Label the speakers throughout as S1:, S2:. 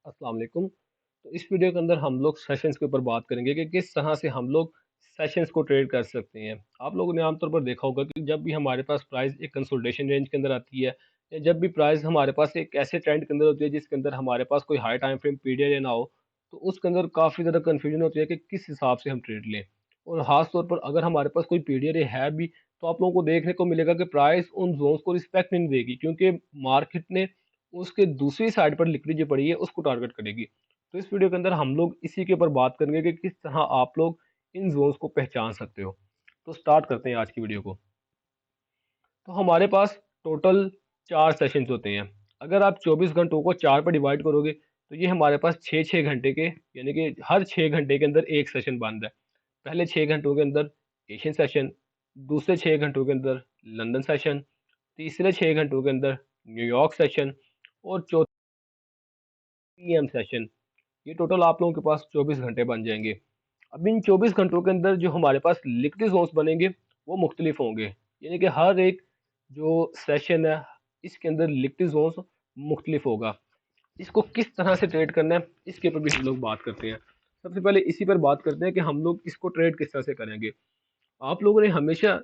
S1: अस्सलाम वालेकुम। तो इस वीडियो के अंदर हम लोग सेशंस के ऊपर बात करेंगे कि किस तरह से हम लोग सेशंस को ट्रेड कर सकते हैं। आप लोगों ने आमतौर पर देखा होगा कि जब भी हमारे पास प्राइस एक कंसोलिडेशन रेंज के अंदर आती है या जब भी प्राइस हमारे पास एक ऐसे ट्रेंड के अंदर होती है जिसके अंदर हमारे पास कोई हाई टाइम फ्रेम पीरियड या ना हो, तो उसके अंदर काफ़ी ज़्यादा कन्फ्यूजन होती है कि किस हिसाब से हम ट्रेड लें। और ख़ास तौर पर अगर हमारे पास कोई पीरियड है भी, तो आप लोगों को देखने को मिलेगा कि प्राइस उन जोन्स को रिस्पेक्ट नहीं देगी, क्योंकि मार्केट ने उसके दूसरी साइड पर लिक्विडिटी जो पड़ी है उसको टारगेट करेगी। तो इस वीडियो के अंदर हम लोग इसी के ऊपर बात करेंगे कि किस तरह आप लोग इन जोन्स को पहचान सकते हो। तो स्टार्ट करते हैं आज की वीडियो को। तो हमारे पास टोटल 4 सेशंस होते हैं। अगर आप 24 घंटों को 4 पर डिवाइड करोगे तो ये हमारे पास 6-6 घंटे के, यानी कि हर 6 घंटे के अंदर एक सेशन बंद है। पहले 6 घंटों के अंदर एशियन सेशन, दूसरे 6 घंटों के अंदर लंदन सेशन, तीसरे 6 घंटों के अंदर न्यूयॉर्क सेशन और चौथे पीएम सेशन। ये टोटल आप लोगों के पास 24 घंटे बन जाएंगे। अब इन 24 घंटों के अंदर जो हमारे पास लिक्विड जोन्स बनेंगे वो मुख्तलिफ होंगे, यानी कि हर एक जो सेशन है इसके अंदर लिक्विड जोन्स मुख्तलिफ होगा। इसको किस तरह से ट्रेड करना है इसके ऊपर भी हम लोग बात करते हैं। सबसे पहले इसी पर बात करते हैं कि हम लोग इसको ट्रेड किस तरह से करेंगे। आप लोगों ने हमेशा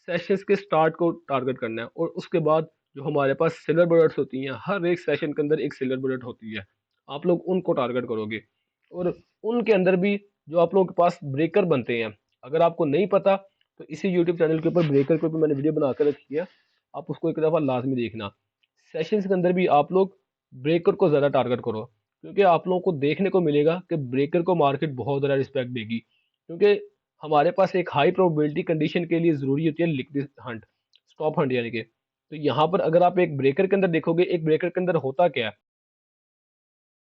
S1: सेशंस के स्टार्ट को टारगेट करना है और उसके बाद जो हमारे पास सिल्वर बुलेट्स होती हैं, हर एक सेशन के अंदर एक सिल्वर बुलेट होती है, आप लोग उनको टारगेट करोगे। और उनके अंदर भी जो आप लोगों के पास ब्रेकर बनते हैं, अगर आपको नहीं पता तो इसी यूट्यूब चैनल के ऊपर ब्रेकर के ऊपर मैंने वीडियो बना कर रखी है, आप उसको एक दफ़ा लाजमी देखना। सेशंस के अंदर भी आप लोग ब्रेकर को ज़्यादा टारगेट करो, क्योंकि आप लोगों को देखने को मिलेगा कि ब्रेकर को मार्केट बहुत ज़्यादा रिस्पेक्ट देगी, क्योंकि हमारे पास एक हाई प्रोबेबिलिटी कंडीशन के लिए ज़रूरी होती है लिक्विड हंट, स्टॉप हंट यानी कि। तो यहाँ पर अगर आप एक ब्रेकर के अंदर देखोगे, एक ब्रेकर के अंदर होता क्या है,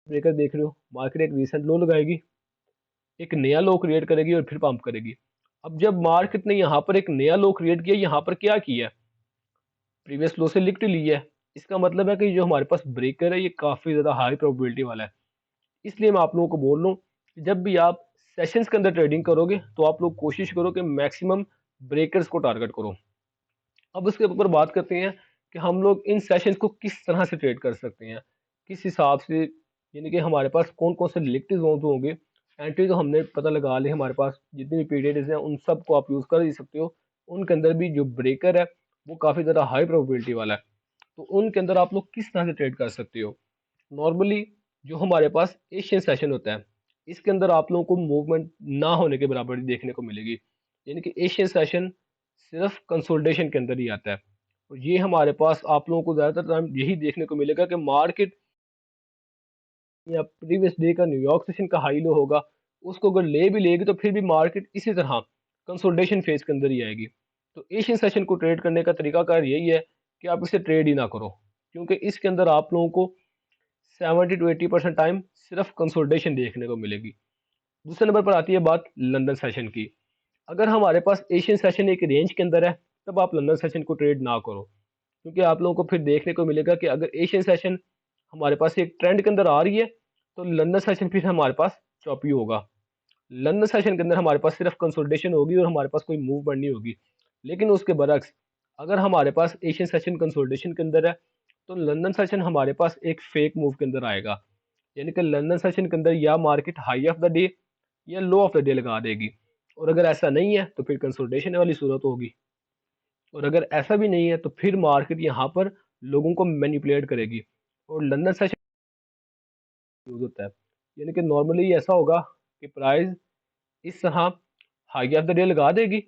S1: ब्रेकर देख रहे हो, मार्केट एक रीसेंट लो लगाएगी, एक नया लो क्रिएट करेगी और फिर पंप करेगी। अब जब मार्केट ने यहाँ पर एक नया लो क्रिएट किया, यहाँ पर क्या किया है, प्रीवियस लो से लिफ्ट ली है। इसका मतलब है कि जो हमारे पास ब्रेकर है ये काफ़ी ज़्यादा हाई प्रोबेबिलिटी वाला है। इसलिए मैं आप लोगों को बोल रहा हूँ कि जब भी आप सेशंस के अंदर ट्रेडिंग करोगे तो आप लोग कोशिश करो कि मैक्सिमम ब्रेकर्स को टारगेट करो। अब उसके ऊपर बात करते हैं कि हम लोग इन सेशंस को किस तरह से ट्रेड कर सकते हैं, किस हिसाब से, यानी कि हमारे पास कौन कौन से लिक्विड जोन होंगे। एंट्री तो हमने पता लगा ली, हमारे पास जितनी भी पीरियड्स हैं उन सब को आप यूज़ कर ही सकते हो। उनके अंदर भी जो ब्रेकर है वो काफ़ी ज़्यादा हाई प्रोबेबिलिटी वाला है, तो उनके अंदर आप लोग किस तरह से ट्रेड कर सकते हो। नॉर्मली जो हमारे पास एशियन सेशन होता है, इसके अंदर आप लोगों को मूवमेंट ना होने के बराबर ही देखने को मिलेगी, यानी कि एशियन सेशन सिर्फ कंसोलिडेशन के अंदर ही आता है। और ये हमारे पास आप लोगों को ज़्यादातर टाइम यही देखने को मिलेगा कि मार्केट या प्रीवियस डे का न्यूयॉर्क सेशन का हाई लो होगा, उसको अगर ले भी लेगी तो फिर भी मार्केट इसी तरह कंसोलिडेशन फेज के अंदर ही आएगी। तो एशियन सेशन को ट्रेड करने का तरीकाकार यही है कि आप इसे ट्रेड ही ना करो, क्योंकि इसके अंदर आप लोगों को 70 टू 80% टाइम सिर्फ कंसोलिडेशन देखने को मिलेगी। दूसरे नंबर पर आती है बात लंदन सेशन की। अगर हमारे पास एशियन सेशन एक रेंज के अंदर है, तब आप लंदन सेशन को ट्रेड ना करो, क्योंकि आप लोगों को फिर देखने को मिलेगा कि अगर एशियन सेशन हमारे पास एक ट्रेंड के अंदर आ रही है तो लंदन सेशन फिर हमारे पास चॉपी होगा। लंदन सेशन के अंदर हमारे पास सिर्फ कंसोलिडेशन होगी और हमारे पास कोई मूवमेंट नहीं होगी। लेकिन उसके बरक्स अगर हमारे पास एशियन सेशन कंसोलिडेशन के अंदर है तो लंदन सेशन हमारे पास एक फेक मूव के अंदर आएगा, यानी कि लंदन सेशन के अंदर या market high of the day या लो ऑफ द डे लगा देगी। और अगर ऐसा नहीं है तो फिर कंसोलिडेशन वाली सूरत होगी, और अगर ऐसा भी नहीं है तो फिर मार्केट यहाँ पर लोगों को मैनिपुलेट करेगी और लंदन सेशन यूज होता है। यानी कि नॉर्मली ऐसा होगा कि प्राइस इस तरह हाई ऑफ द डे लगा देगी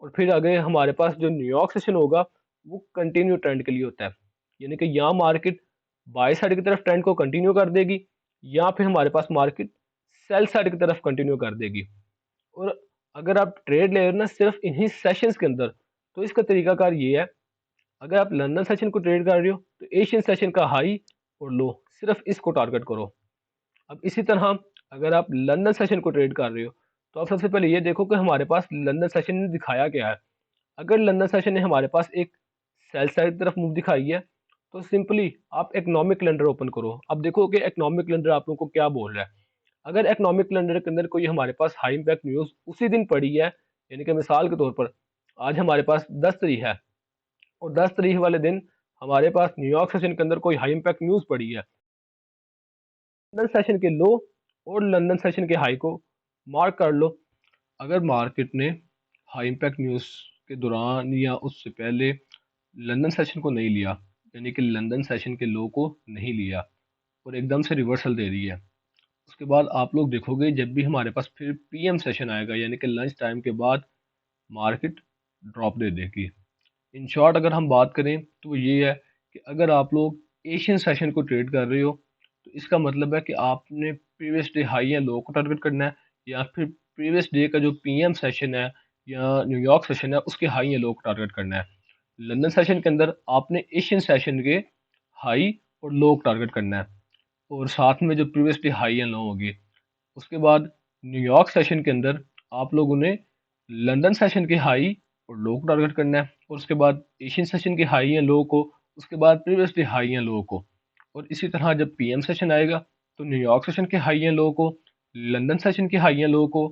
S1: और फिर आगे हमारे पास जो न्यूयॉर्क सेशन होगा वो कंटिन्यू ट्रेंड के लिए होता है, यानी कि यहाँ मार्केट बाय साइड की तरफ ट्रेंड को कंटिन्यू कर देगी या फिर हमारे पास मार्केट सेल साइड की तरफ कंटिन्यू कर देगी। और अगर आप ट्रेड ले रहे हो ना सिर्फ इन्हीं सेशंस के अंदर, तो इसका तरीकाकार ये है, अगर आप लंदन सेशन को ट्रेड कर रहे हो तो एशियन सेशन का हाई और लो सिर्फ इसको टारगेट करो। अब इसी तरह अगर आप लंदन सेशन को ट्रेड कर रहे हो तो आप सबसे पहले ये देखो कि हमारे पास लंदन सेशन ने दिखाया क्या है। अगर लंदन सेशन ने हमारे पास एक सेल साइड की तरफ मूव दिखाई है तो सिंपली आप इकोनॉमिक कैलेंडर ओपन करो। अब देखो कि इकोनॉमिक कैलेंडर आप लोगों को क्या बोल रहा है। अगर इकोनॉमिक कैलेंडर के अंदर कोई हमारे पास हाई इम्पैक्ट न्यूज़ उसी दिन पड़ी है, यानी कि मिसाल के तौर पर आज हमारे पास 10 तारीख है और 10 तारीख वाले दिन हमारे पास न्यूयॉर्क सेशन के अंदर कोई हाई इम्पैक्ट न्यूज़ पड़ी है, लंदन सेशन के लो और लंदन सेशन के हाई को मार्क कर लो। अगर मार्केट ने हाई इम्पैक्ट न्यूज़ के दौरान या उससे पहले लंदन सेशन को नहीं लिया, यानी कि लंदन सेशन के लो को नहीं लिया और एकदम से रिवर्सल दे रही है, उसके बाद आप लोग देखोगे जब भी हमारे पास फिर पीएम सेशन आएगा, यानी कि लंच टाइम के बाद मार्केट ड्रॉप दे देगी। इन शॉर्ट अगर हम बात करें तो ये है कि अगर आप लोग एशियन सेशन को ट्रेड कर रहे हो तो इसका मतलब है कि आपने प्रीवियस डे हाई या लो को टारगेट करना है, या फिर प्रीवियस डे का जो पीएम सेशन है या न्यूयॉर्क सेशन है उसके हाई या लो को टारगेट करना है। लंदन सेशन के अंदर आपने एशियन सेशन के हाई और लो को टारगेट करना है, और साथ में जो previous day high and low होगी। उसके बाद न्यूयॉर्क सेशन के अंदर आप लोगों ने लंदन सेशन के हाई और लो को टारगेट करना है, और उसके बाद एशियन सेशन के हाई या लो को, उसके बाद प्रीवियस डे हाई या लो को। और इसी तरह जब पीएम सेशन आएगा तो न्यूयॉर्क सेशन के हाई या लो को, लंदन सेशन के हाई या लो को,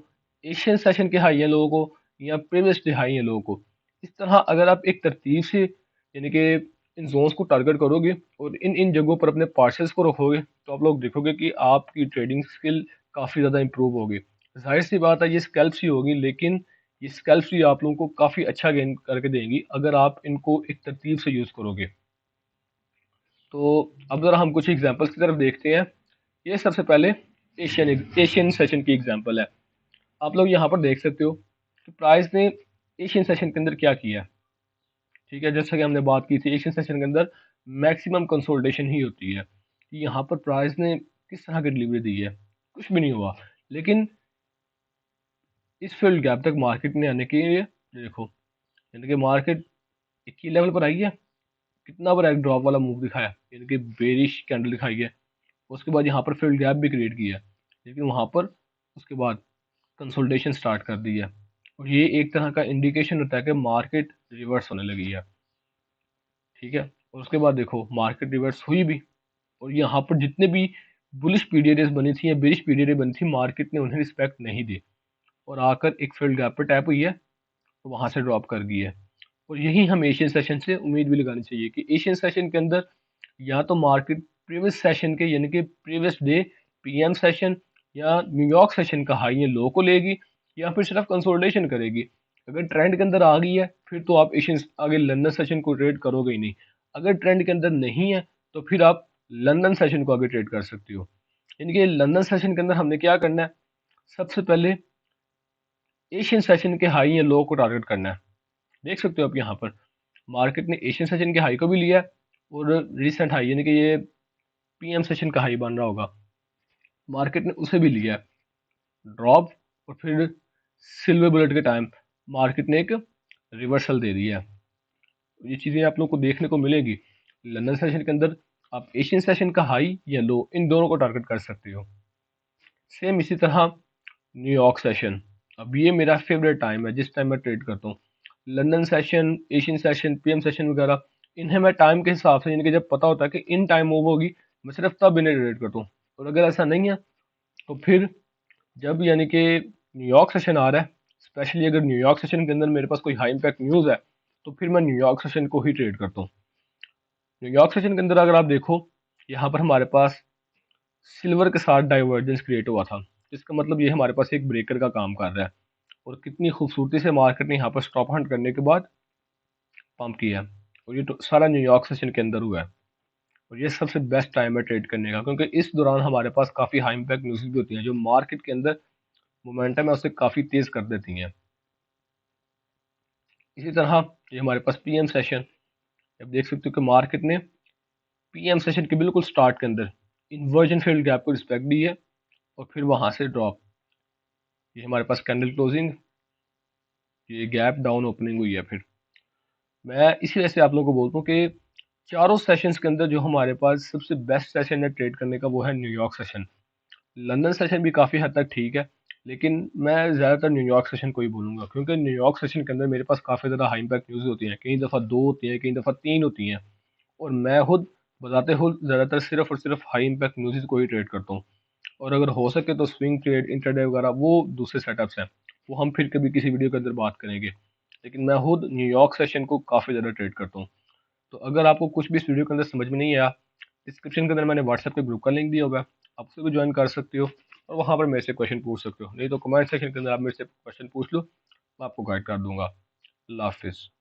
S1: एशियन सेशन के हाई या लो को, या प्रीवियस डे हाई या लो को। इस तरह अगर आप एक तरतीब से यानी कि इन जोन्स को टारगेट करोगे और इन इन जगहों पर अपने पार्सल्स को रखोगे तो आप लोग देखोगे कि आपकी ट्रेडिंग स्किल काफ़ी ज़्यादा इंप्रूव होगी। जाहिर सी बात है ये स्कैल्प्स ही होगी, लेकिन ये स्कैल्प्स भी आप लोगों को काफ़ी अच्छा गेन करके देंगी अगर आप इनको एक तरतीब से यूज़ करोगे। तो अब ज़रा हम कुछ एग्जांपल्स की तरफ देखते हैं। ये सबसे पहले एशियन एशियन सेशन की एग्जांपल है। आप लोग यहाँ पर देख सकते हो कि प्राइस ने एशियन सेशन के अंदर क्या किया है। ठीक है, जैसा कि हमने बात की थी एशियन सेशन के अंदर मैक्सिमम कंसोलिडेशन ही होती है कि यहाँ पर प्राइस ने किस तरह की डिलीवरी दी है, कुछ भी नहीं हुआ। लेकिन इस फील्ड गैप तक मार्केट ने आने के लिए देखो, यानी कि मार्केट एक ही लेवल पर आई है, कितना बड़ा एक ड्रॉप वाला मूव दिखाया, यानी कि बेरिश कैंडल दिखाई है। उसके बाद यहाँ पर फील्ड गैप भी क्रिएट किया, लेकिन वहाँ पर उसके बाद कंसोलिडेशन स्टार्ट कर दी है, और ये एक तरह का इंडिकेशन होता है कि मार्केट रिवर्स होने लगी है। ठीक है, और उसके बाद देखो मार्केट रिवर्स हुई भी, और यहाँ पर जितने भी बुलिश पीरियड्स बनी थी या बेरिश पीरियड बनी थी मार्केट ने उन्हें रिस्पेक्ट नहीं दी और आकर एक फील्ड गैप पर टैप हुई है तो वहां से ड्रॉप कर गई है। और यही हम एशियन सेशन से उम्मीद भी लगानी चाहिए कि एशियन सेशन के अंदर या तो मार्केट प्रीवियस सेशन के यानी कि प्रीवियस डे पीएम सेशन या न्यूयॉर्क सेशन का हाई या लो को लेगी, या फिर सिर्फ कंसोलिडेशन करेगी। अगर ट्रेंड के अंदर आ गई है फिर तो आप एशियन आगे लंदन सेशन को ट्रेड करोगे ही नहीं। अगर ट्रेंड के अंदर नहीं है तो फिर आप लंदन सेशन को आगे ट्रेड कर सकते हो। यानी कि लंदन सेशन के अंदर हमने क्या करना है, सबसे पहले एशियन सेशन के हाई या लो को टारगेट करना है। देख सकते हो आप यहाँ पर मार्केट ने एशियन सेशन के हाई को भी लिया है, और रिसेंट हाई यानी कि ये पीएम सेशन का हाई बन रहा होगा, मार्केट ने उसे भी लिया है ड्रॉप, और फिर सिल्वर बुलेट के टाइम मार्केट ने एक रिवर्सल दे दिया है। ये चीज़ें आप लोग को देखने को मिलेगी लंदन सेशन के अंदर। आप एशियन सेशन का हाई या लो इन दोनों को टारगेट कर सकते हो। सेम इसी तरह न्यूयॉर्क सेशन, अब ये मेरा फेवरेट टाइम है जिस टाइम मैं ट्रेड करता हूँ। London session, Asian session, PM session वगैरह इन्हें मैं टाइम के हिसाब से यानी कि जब पता होता है कि इन टाइम मूव होगी मैं सिर्फ तब इन्हें ट्रेड करता हूँ। और अगर ऐसा नहीं है तो फिर जब यानी कि न्यूयॉर्क सेशन आ रहा है, स्पेशली अगर न्यूयॉर्क सेशन के अंदर मेरे पास कोई हाई इम्पैक्ट न्यूज़ है तो फिर मैं न्यूयॉर्क सेशन को ही ट्रेड करता हूँ। न्यूयॉर्क सेशन के अंदर अगर आप देखो यहाँ पर हमारे पास सिल्वर के साथ डाइवर्जेंस क्रिएट हुआ था, इसका मतलब ये हमारे पास एक ब्रेकर का काम कर रहा है, और कितनी खूबसूरती से मार्केट ने यहाँ पर स्टॉप हंट करने के बाद पंप किया है। और ये तो सारा न्यूयॉर्क सेशन के अंदर हुआ है, और ये सबसे बेस्ट टाइम है ट्रेड करने का, क्योंकि इस दौरान हमारे पास काफ़ी हाई इम्पैक्ट न्यूज़ भी होती हैं जो मार्केट के अंदर मोमेंटम है उसे काफ़ी तेज़ कर देती हैं। इसी तरह ये हमारे पास पीएम सेशन, अब देख सकते हो कि मार्केट ने पीएम सेशन के बिल्कुल स्टार्ट के अंदर इन्वर्जन फील्ड गैप को रिस्पेक्ट दी है, और फिर वहाँ से ड्रॉप। ये हमारे पास कैंडल क्लोजिंग, ये गैप डाउन ओपनिंग हुई है। फिर मैं इसी वजह से आप लोगों को बोलता हूँ कि चारों सेशंस के अंदर जो हमारे पास सबसे बेस्ट सेशन है ट्रेड करने का वो है न्यूयॉर्क सेशन। लंदन सेशन भी काफ़ी हद तक ठीक है, लेकिन मैं ज़्यादातर न्यूयॉर्क सेशन को ही बोलूँगा, क्योंकि न्यूयॉर्क सेशन के अंदर मेरे पास काफ़ी ज़्यादा हाई इम्पैक्ट न्यूज़ होती हैं, कई दफ़ा दो होती हैं, कई दफ़ा तीन होती हैं। और मैं खुद बताते खुद ज़्यादातर सिर्फ और सिर्फ हाई इम्पैक्ट न्यूज़ को ही ट्रेड करता हूँ। और अगर हो सके तो स्विंग ट्रेड, इंट्राडे वगैरह वो दूसरे सेटअप्स हैं, वो हम फिर कभी किसी वीडियो के अंदर बात करेंगे। लेकिन मैं खुद न्यूयॉर्क सेशन को काफ़ी ज़्यादा ट्रेड करता हूँ। तो अगर आपको कुछ भी इस वीडियो के अंदर समझ में नहीं आया, डिस्क्रिप्शन के अंदर मैंने व्हाट्सएप के ग्रुप का लिंक दिया होगा, आप उसे भी ज्वाइन कर सकते हो और वहाँ पर मेरे से क्वेश्चन पूछ सकते हो, नहीं तो कमेंट सेक्शन के अंदर आप मेरे से क्वेश्चन पूछ लो, मैं आपको गाइड कर दूंगा। अल्लाह हाफिज़।